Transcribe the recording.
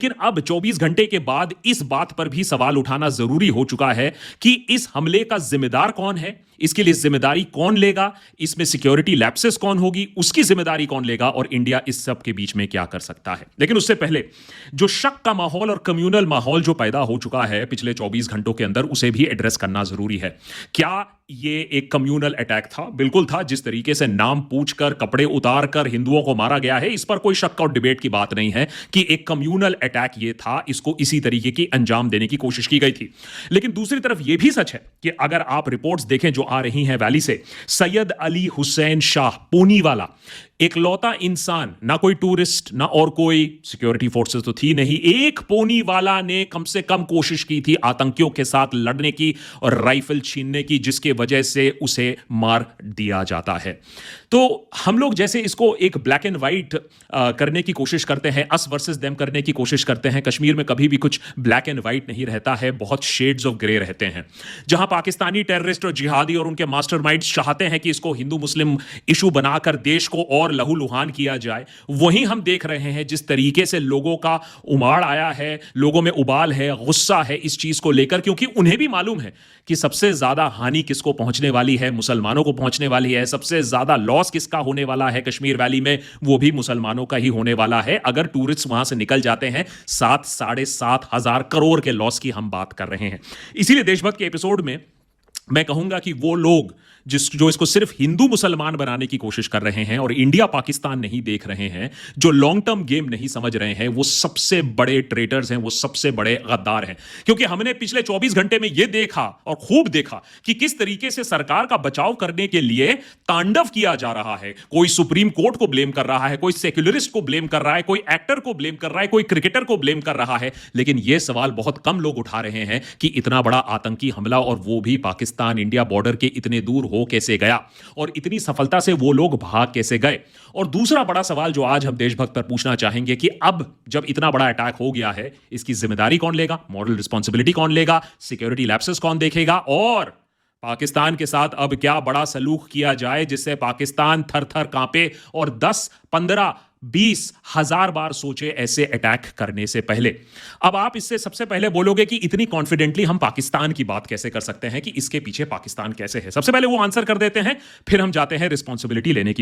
लेकिन अब 24 घंटे के बाद इस बात पर भी सवाल उठाना जरूरी हो चुका है कि इस हमले का जिम्मेदार कौन है, इसके लिए जिम्मेदारी कौन लेगा, इसमें सिक्योरिटी लैप्सेस कौन होगी, उसकी जिम्मेदारी कौन लेगा और इंडिया इस सब के बीच में क्या कर सकता है। लेकिन उससे पहले जो शक का माहौल और कम्युनल माहौल जो पैदा हो चुका है पिछले 24 घंटों के अंदर, उसे भी एड्रेस करना जरूरी है। क्या ये एक कम्युनल अटैक था? बिल्कुल था। जिस तरीके से नाम पूछकर, कपड़े उतार कर हिंदुओं को मारा गया है, इस पर कोई शक और डिबेट की बात नहीं है कि एक कम्युनल अटैक ये था। इसको इसी तरीके की अंजाम देने की कोशिश की गई थी। लेकिन दूसरी तरफ यह भी सच है कि अगर आप रिपोर्ट्स देखें जो आ रही हैं वैली से, सैयद अली हुसैन शाह पूनीवाला, एकलौता इंसान, ना कोई टूरिस्ट ना और कोई सिक्योरिटी फोर्सेस तो थी नहीं, एक पोनी वाला ने कम से कम कोशिश की थी आतंकियों के साथ लड़ने की और राइफल छीनने की, जिसके वजह से उसे मार दिया जाता है। तो हम लोग जैसे इसको एक ब्लैक एंड व्हाइट करने की कोशिश करते हैं, अस वर्सेस देम करने की कोशिश करते हैं। कश्मीर में कभी भी कुछ ब्लैक एंड व्हाइट नहीं रहता है, बहुत शेड्स ऑफ ग्रे रहते हैं। जहां पाकिस्तानी टेररिस्ट और जिहादी और उनके मास्टरमाइंड्स चाहते हैं कि इसको हिंदू मुस्लिम इशू बनाकर देश को और लहूलुहान किया जाए, वहीं हम देख रहे हैं जिस तरीके से लोगों का उमाड़ आया है, लोगों में उबाल है, गुस्सा है इस चीज को लेकर, क्योंकि उन्हें भी मालूम है कि सबसे ज्यादा हानि किसको पहुंचने वाली है, मुसलमानों को पहुंचने वाली है। सबसे ज्यादा लॉस किसका होने वाला है कश्मीर वैली में, वो भी मुसलमानों का ही होने वाला है। अगर टूरिस्ट वहां से निकल जाते हैं, 7-7.5 हजार करोड़ के लॉस की हम बात कर रहे हैं। इसीलिए देशभक्त के एपिसोड में मैं कहूंगा कि वो लोग जो इसको सिर्फ हिंदू मुसलमान बनाने की कोशिश कर रहे हैं और इंडिया पाकिस्तान नहीं देख रहे हैं, जो लॉन्ग टर्म गेम नहीं समझ रहे हैं, वो सबसे बड़े ट्रेटर्स हैं, वो सबसे बड़े गद्दार हैं। क्योंकि हमने पिछले 24 घंटे में यह देखा और खूब देखा कि किस तरीके से सरकार का बचाव करने के लिए तांडव किया जा रहा है। कोई सुप्रीम कोर्ट को ब्लेम कर रहा है, कोई सेक्युलरिस्ट को ब्लेम कर रहा है, कोई एक्टर को ब्लेम कर रहा है, कोई क्रिकेटर को ब्लेम कर रहा है। लेकिन यह सवाल बहुत कम लोग उठा रहे हैं कि इतना बड़ा आतंकी हमला, और वो भी पाकिस्तान इंडिया बॉर्डर के इतने दूर हो कैसे गया, और इतनी सफलता से वो लोग भाग कैसे गए। और दूसरा बड़ा सवाल जो आज हम देशभक्त पर पूछना चाहेंगे कि अब जब इतना बड़ा अटैक हो गया है, इसकी जिम्मेदारी कौन लेगा, मॉरल रिस्पांसिबिलिटी कौन लेगा, सिक्योरिटी लैप्सेस कौन देखेगा, और पाकिस्तान के साथ अब क्या बड़ा सलूक किया जाए जिससे पाकिस्तान थर थर कांपे और 10, 15, 20 हजार बार सोचे ऐसे अटैक करने से पहले। अब आप इससे सबसे पहले बोलोगे कि इतनी कॉन्फिडेंटली हम पाकिस्तान की बात कैसे कर सकते हैं, कि इसके पीछे पाकिस्तान कैसे है। सबसे पहले वो आंसर कर देते हैं, फिर हम जाते हैं रिस्पॉन्सिबिलिटी लेने की